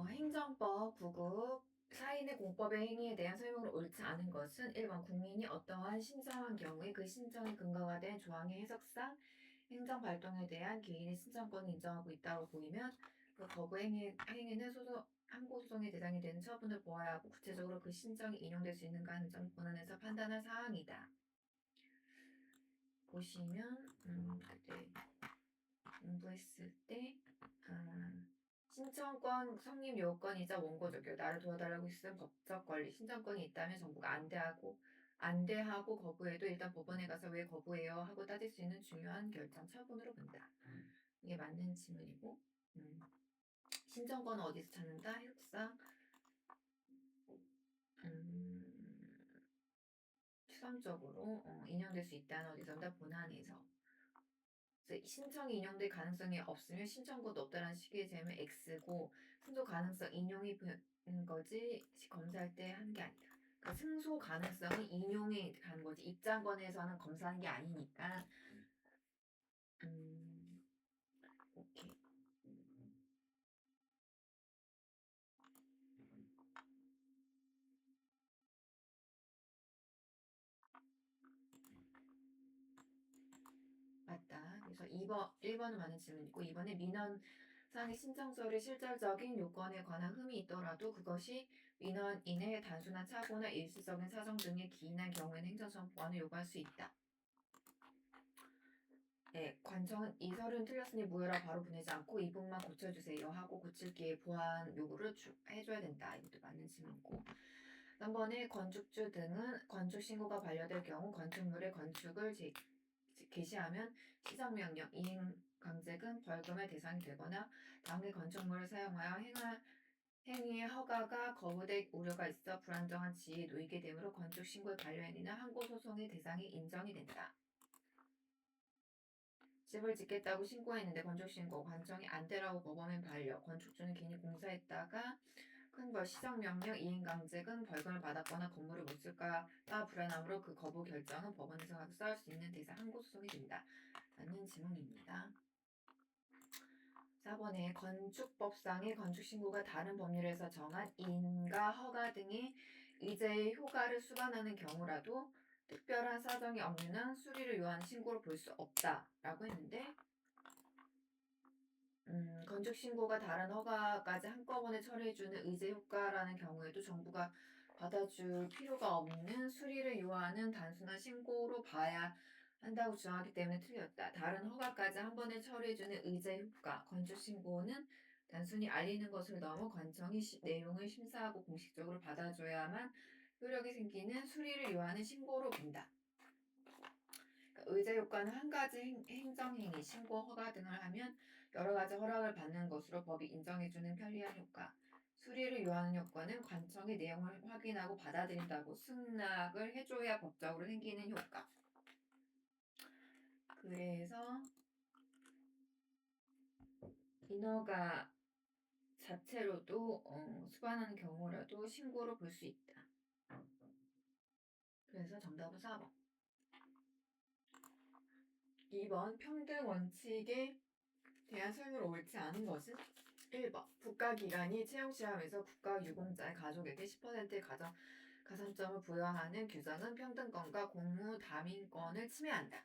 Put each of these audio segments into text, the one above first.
행정법 9급 사인의 공법의 행위에 대한 설명으로 옳지 않은 것은 1번 국민이 어떠한 신청한 경우에 그 신청이 근거가 된 조항의 해석상 행정 발동에 대한 개인의 신청권을 인정하고 있다고 보이면 그 거부 행위는 항고소송의 대상이 되는 처분을 보아야 하고 구체적으로 그 신청이 인용될 수 있는가 하는 점 본안에서 판단할 사항이다. 보시면 그때 공부했을 때 신청권 성립 요건이자 원고 적격 나를 도와달라고 있으면 법적 권리 신청권이 있다면 정부가 안대하고 거부해도 일단 법원에 가서 왜 거부해요 하고 따질 수 있는 중요한 결정 처분으로 본다. 이게 맞는 질문이고 신청권은 어디서 찾는다? 해석상 추상적으로 인용될 수 있다는 어디선가 본안에서 신청이 인용될 가능성이 없으면 신청권도 없다는 식의 제면 X고 승소 가능성 인용이 거지 검사할 때 하는 게 아니다. 그러니까 승소 가능성이 인용이 가는 거지 입장권에서는 검사하는 게 아니니까 오케이. 맞다. 그래서 1번은 맞는 질문이고 2번에 민원상의 신청서를 실질적인 요건에 관한 흠이 있더라도 그것이 민원인의 단순한 착오나 일시적인 사정 등에 기인한 경우에는 행정처분 보완을 요구할 수 있다. 네, 관청은 이 서류는 틀렸으니 무효라 바로 보내지 않고 이 부분만 고쳐주세요 하고 고칠기에 보완 요구를 해줘야 된다. 이것도 맞는 질문이고 3번에 건축주 등은 건축신고가 반려될 경우 건축물의 건축을 개시하면 시정명령, 이행강제금, 벌금의 대상이 되거나 다음의 건축물을 사용하여 행위의 허가가 거부될 우려가 있어 불안정한 지위에 놓이게 되므로 건축신고의 반려행위나 항고소송의 대상이 인정이 된다. 집을 짓겠다고 신고했는데 건축신고, 관청이 안되라고 법원에 반려, 건축주는 괜히 공사했다가 큰벌, 시정명령, 이행강제금, 벌금을 받았거나 건물을 못 쓸까봐 불안함으로 그 거부 결정은 법원에서 가서 싸울 수 있는 대상 항고소송이 된다. 라는 질문입니다. 4번에 건축법상의 건축신고가 다른 법률에서 정한 인가, 허가 등의 의제의 효과를 수반하는 경우라도 특별한 사정이 없는 한 수리를 요하는 신고로 볼 수 없다라고 했는데 건축신고가 다른 허가까지 한꺼번에 처리해주는 의제 효과라는 경우에도 정부가 받아줄 필요가 없는 수리를 요하는 단순한 신고로 봐야 한다고 주장하기 때문에 틀렸다. 다른 허가까지 한 번에 처리해주는 의제 효과, 건축신고는 단순히 알리는 것을 넘어 관청이 내용을 심사하고 공식적으로 받아줘야만 효력이 생기는 수리를 요하는 신고로 본다. 의제 효과는 한 가지 행정행위, 신고, 허가 등을 하면 여러 가지 허락을 받는 것으로 법이 인정해주는 편리한 효과. 수리를 요하는 효과는 관청의 내용을 확인하고 받아들인다고 승낙을 해줘야 법적으로 생기는 효과. 그래서 인허가 자체로도 수반하는 경우라도 신고로 볼 수 있다. 그래서 정답은 4번. 2번 평등 원칙에 대한 설명을 옳지 않은 것은 1번 국가기관이 채용시험에서 국가유공자의 가족에게 10%의 가산점을 부여하는 규정은 평등권과 공무담인권을 침해한다.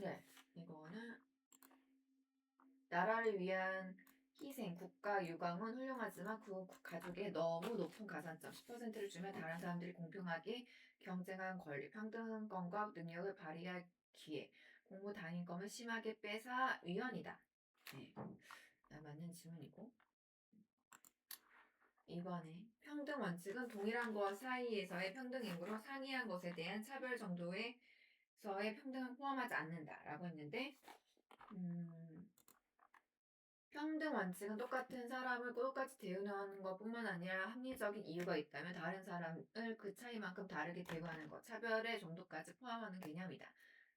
네, 이거는 나라를 위한 희생, 국가 유감은 훌륭하지만 그 가족에 너무 높은 가산점 10%를 주면 다른 사람들이 공평하게 경쟁한 권리, 평등권과 능력을 발휘할 기회, 공무 단위권을 심하게 빼앗아 위헌이다. 네, 맞는 질문이고 2번에 평등 원칙은 동일한 것 사이에서의 평등 행위로 상이한 것에 대한 차별 정도에서의 평등을 포함하지 않는다라고 했는데 평등 원칙은 똑같은 사람을 똑같이 대우하는 것뿐만 아니라 합리적인 이유가 있다면 다른 사람을 그 차이만큼 다르게 대우하는 것, 차별의 정도까지 포함하는 개념이다.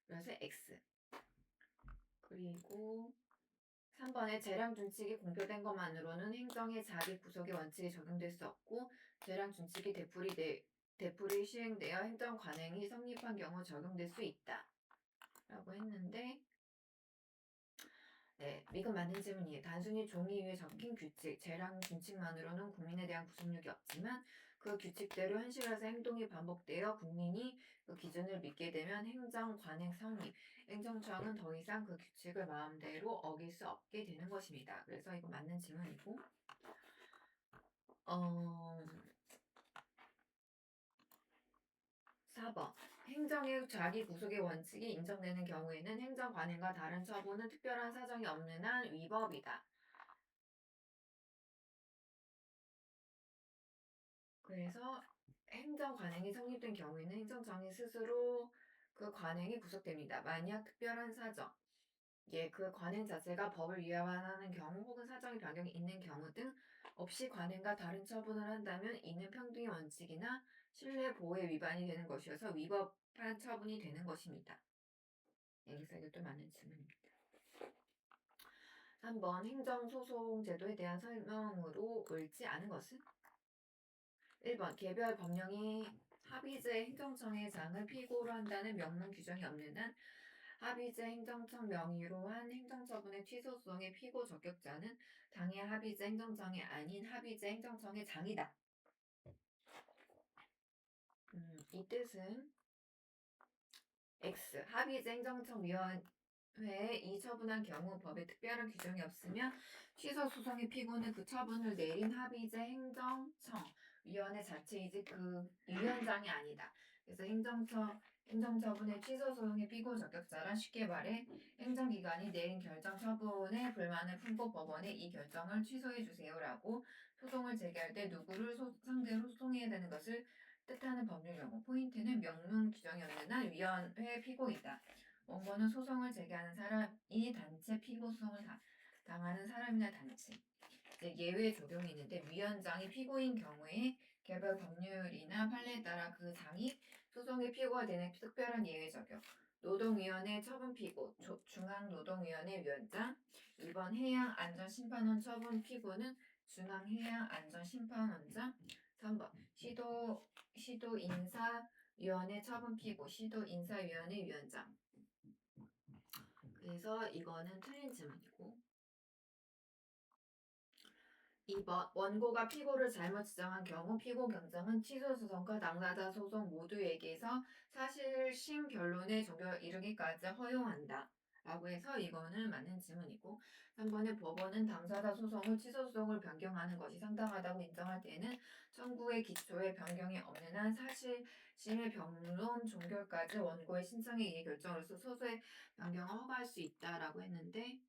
그래서 X. 그리고 3번에 재량 준칙이 공표된 것만으로는 행정의 자기 구속의 원칙이 적용될 수 없고 재량 준칙이 되풀이 시행되어 행정 관행이 성립한 경우 적용될 수 있다. 라고 했는데 네, 이건 맞는 질문이에요. 단순히 종이 위에 적힌 규칙, 재량 준칙만으로는 국민에 대한 구속력이 없지만 그 규칙대로 현실에서 행동이 반복되어 국민이 그 기준을 믿게 되면 행정 관행 성립, 행정청은 더 이상 그 규칙을 마음대로 어길 수 없게 되는 것입니다. 그래서 이거 맞는 질문이고, 어, 4번. 행정의 자기 구속의 원칙이 인정되는 경우에는 행정 관행과 다른 처분은 특별한 사정이 없는 한 위법이다. 그래서 행정 관행이 성립된 경우에는 행정청이 스스로 그 관행이 구속됩니다. 만약 특별한 사정, 예, 그 관행 자체가 법을 위반하는 경우 혹은 사정의 변경이 있는 경우 등 없이 관행과 다른 처분을 한다면 이는 평등의 원칙이나 신뢰 보호의 위반이 되는 것이어서 위법한 처분이 되는 것입니다. 여기서 이것도 맞는 질문입니다. 3번 행정소송제도에 대한 설명으로 옳지 않은 것은? 1번 개별 법령이 합의제 행정청의 장을 피고로 한다는 명문 규정이 없는 한 합의제 행정청 명의로 한 행정처분의 취소 소송의 피고 적격자는 당해 합의제 행정청이 아닌 합의제 행정청의 장이다. 이 뜻은 X 합의제 행정청위원회에 이 처분한 경우 법에 특별한 규정이 없으며 취소 소송의 피고는 그 처분을 내린 합의제 행정청 위원회 자체이지 그 위원장이 아니다. 그래서 행정처분의 취소 소송의 피고 적격자란 쉽게 말해 행정기관이 내린 결정 처분에 불만을 품고 법원에 이 결정을 취소해 주세요라고 소송을 제기할 때 누구를 상대로 소송해야 되는 것을 뜻하는 법률 용어. 포인트는 명문 규정이 없는 한 위원회 피고이다. 원고는 소송을 제기하는 사람이 단체 피고 소송을 당하는 사람이나 단체. 예외 적용이 있는데 위원장이 피고인 경우에 개별 법률이나 판례에 따라 그 장이 소송의 피고가 되는 특별한 예외 적용. 노동위원회 처분 피고, 중앙노동위원회 위원장. 2번 해양안전심판원 처분 피고는 중앙해양안전심판원장. 3번 시도인사위원회 처분 피고, 시도인사위원회 위원장. 그래서 이거는 틀린 질문이고. 2번 원고가 피고를 잘못 지정한 경우 피고 경정은 취소 소송과 당사자 소송 모두에게서 사실심 결론에 이르기까지 허용한다. 라고 해서 이거는 맞는 질문이고 3번에 법원은 당사자 소송을 취소 소송을 변경하는 것이 상당하다고 인정할 때에는 청구의 기초에 변경이 없는 한 사실심의 변론 종결까지 원고의 신청에 의해 결정으로서 소수의 변경을 허가할 수 있다라고 했는데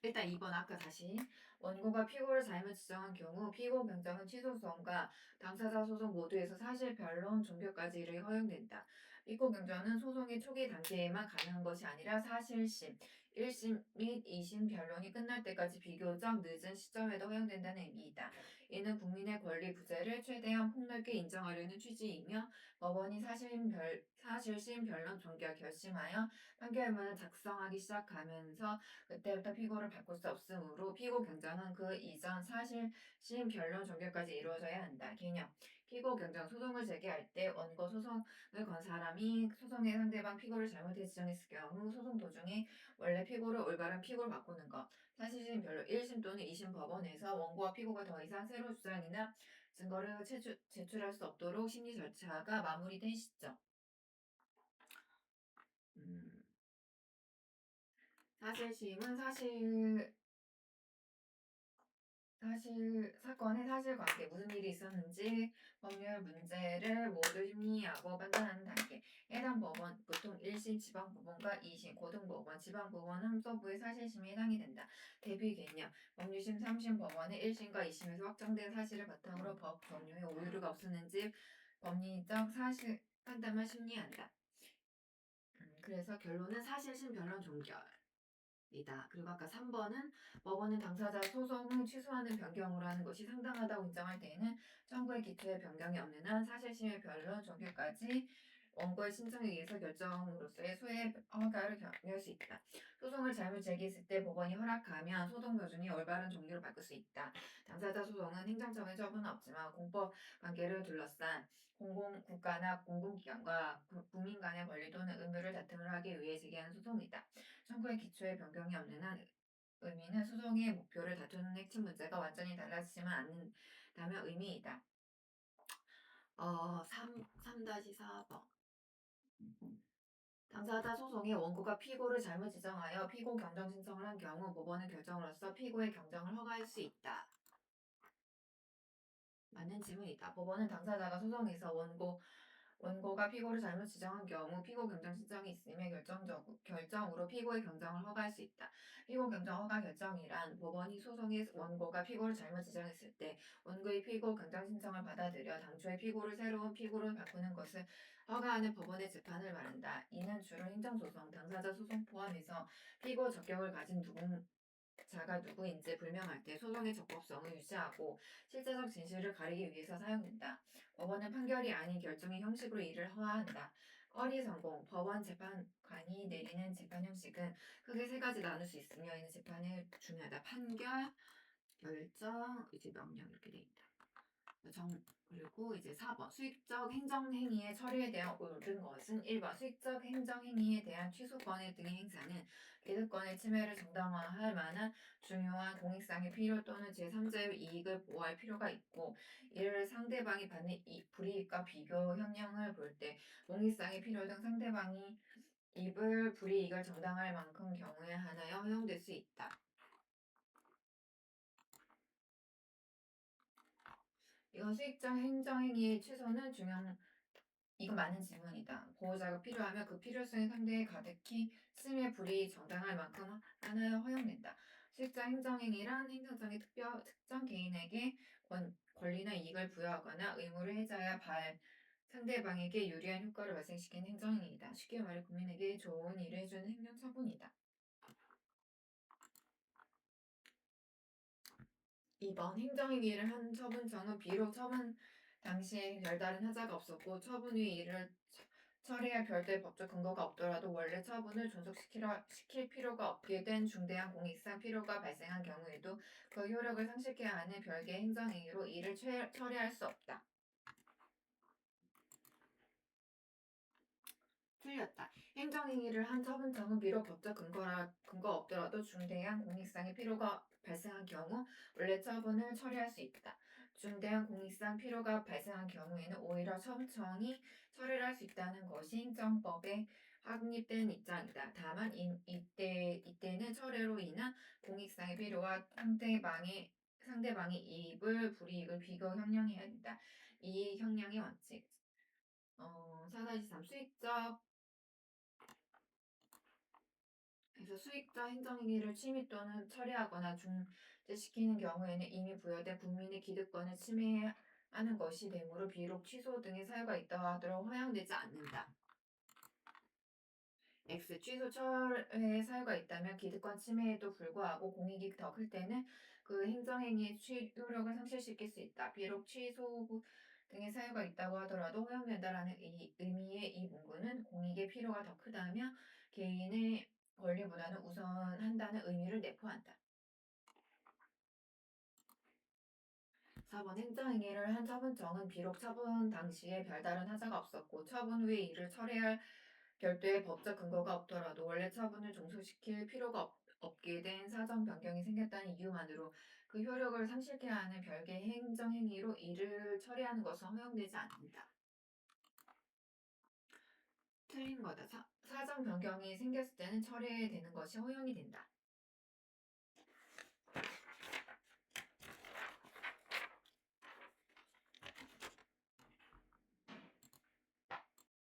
일단 2번 아까 다시 원고가 피고를 잘못 지정한 경우 피고 경정은 취소 소송과 당사자 소송 모두에서 사실 변론 종결까지 이르게 허용된다. 피고 경정은 소송의 초기 단계에만 가능한 것이 아니라 사실심, 1심 및 2심 변론이 끝날 때까지 비교적 늦은 시점에도 허용된다는 의미이다. 이는 국민의 권리 부재를 최대한 폭넓게 인정하려는 취지이며 법원이 사실심 변론 종결 결심하여 판결문을 작성하기 시작하면서 그때부터 피고를 바꿀 수 없으므로 피고 경정은 그 이전 사실심 변론 종결까지 이루어져야 한다. 개념. 피고 경정 소송을 제기할 때 원고 소송을 건 사람이 소송의 상대방 피고를 잘못해 지정했을 경우 소송 도중에 원래 피고를 올바른 피고를 바꾸는 것. 사실심 변론 1심 또는 2심 법원에서 원고와 피고가 더 이상 새로운 주장이나 증거를 제출할 수 없도록 심리 절차가 마무리된 시점. 사실심은 사건의 사실관계, 무슨 일이 있었는지 법률 문제를 모두 심리하고 판단하는 단계. 해당 법원, 보통 1심 지방법원과 2심 고등법원, 지방법원 항소부의 사실심에 해당이 된다. 대비 개념, 법률심 3심 법원의 1심과 2심에서 확정된 사실을 바탕으로 법 적용에 오류가 없었는지 법리적 사실 판단만 심리한다. 그래서 결론은 사실심 변론 종결. 이다. 그리고 아까 3번은 법원은 당사자 소송을 취소하는 변경으로 하는 것이 상당하다고 인정할 때에는 청구의 기초에 변경이 없는 한 사실심의 변론 종결까지 원고의 신청에 의해서 결정으로서의 소외 허가를 경유할 수 있다. 소송을 잘못 제기했을 때 법원이 허락하면 소송 도중에 올바른 종류를 바꿀 수 있다. 당사자 소송은 행정청의 처분은 없지만 공법 관계를 둘러싼 국가나 공공기관과 국민 간의 권리 또는 의무를 다툼을 하기 위해 제기하는 소송이다. 청구의 기초에 변경이 없는 한 의미는 소송의 목표를 다투는 핵심 문제가 완전히 달라지지만 않는다면 의미이다. 3-4번. 당사자 소송의 원고가 피고를 잘못 지정하여 피고 경정 신청을 한 경우 법원은 결정으로써 피고의 경정을 허가할 수 있다. 맞는 질문이다. 법원은 당사자가 소송에서 원고가 피고를 잘못 지정한 경우 피고 경정 신청이 있으며 결정으로 피고의 경정을 허가할 수 있다. 피고 경정 허가 결정이란 법원이 소송의 원고가 피고를 잘못 지정했을 때 원고의 피고 경정 신청을 받아들여 당초의 피고를 새로운 피고로 바꾸는 것을 허가하는 법원의 재판을 말한다. 이는 주로 행정소송, 당사자 소송 포함해서 피고 적격을 가진 자가 누구인지 불명할 때 소송의 적법성을 유지하고 실제적 진실을 가리기 위해서 사용된다. 법원은 판결이 아닌 결정의 형식으로 이를 허하한다. 허리 성공, 법원 재판관이 내리는 재판 형식은 크게 세 가지 나눌 수 있으며 이는 재판이 중요하다. 판결, 결정, 이제 명령 이렇게 돼 있다. 그리고 이제 4번 수익적 행정행위의 처리에 대한 옳은 것은 1번 수익적 행정행위에 대한 취소권 등의 행사는 기득권의 침해를 정당화할 만한 중요한 공익상의 필요 또는 제3자의 이익을 보호할 필요가 있고 이를 상대방이 받는 불이익과 비교 형량을 볼 때 공익상의 필요 등 상대방이 입을 불이익을 정당할 만큼 경우에 하나여 허용될 수 있다. 이건 수익적 행정행위의 취소는 이거 맞는 질문이다. 보호자가 필요하면 그 필요성이 상대에 가득히 심의 불이익 정당할 만큼 하나여 허용된다. 수익적 행정행위란 행정장의 특정 개인에게 권리나 이익을 부여하거나 의무를 해자야 상대방에게 유리한 효과를 발생시키는 행정행위이다. 쉽게 말해 국민에게 좋은 일을 해주는 행정처분이다. 2번 행정행위를 한 처분청은 비록 처분 당시에 별다른 하자가 없었고 처분 후 일을 처리할 별도의 법적 근거가 없더라도 원래 처분을 존속시킬 필요가 없게 된 중대한 공익상 필요가 발생한 경우에도 그 효력을 상실케 하는 별개의 행정행위로 이를 처리할 수 없다. 틀렸다. 행정행위를 한 처분청은 비록 법적 근거 없더라도 중대한 공익상의 필요가 발생한 경우 원래 처분을 처리할 수 있다. 중대한 공익상 필요가 발생한 경우에는 오히려 처분청이 처리를 할 수 있다는 것이 행정법에 확립된 입장이다. 다만 이때는 처리로 인한 공익상의 필요와 상대방이 입을 불이익을 비교 형량해야 된다. 이 형량의 원칙. 4-3 수익적 행정행위를 침해 또는 처리하거나 중지시키는 경우에는 이미 부여된 국민의 기득권을 침해하는 것이 되므로 비록 취소 등의 사유가 있다 하더라도 허용되지 않는다. X. 취소 철회의 사유가 있다면 기득권 침해에도 불구하고 공익이 더 클 때는 그 행정행위의 효력을 상실시킬 수 있다. 비록 취소 등의 사유가 있다고 하더라도 허용된다라는 의미의 이 문구는 공익의 필요가 더 크다며 개인의 권리보다는 우선한다는 의미를 내포한다. 4번 행정행위를 한 처분청은 비록 처분 당시에 별다른 하자가 없었고 처분 후에 이를 처리할 별도의 법적 근거가 없더라도 원래 처분을 종속시킬 필요가 없게 된 사정 변경이 생겼다는 이유만으로 그 효력을 상실케 하는 별개의 행정행위로 이를 처리하는 것은 허용되지 않는다. 틀린 거다. 사정 변경이 생겼을 때는 처리되는 것이 허용이 된다.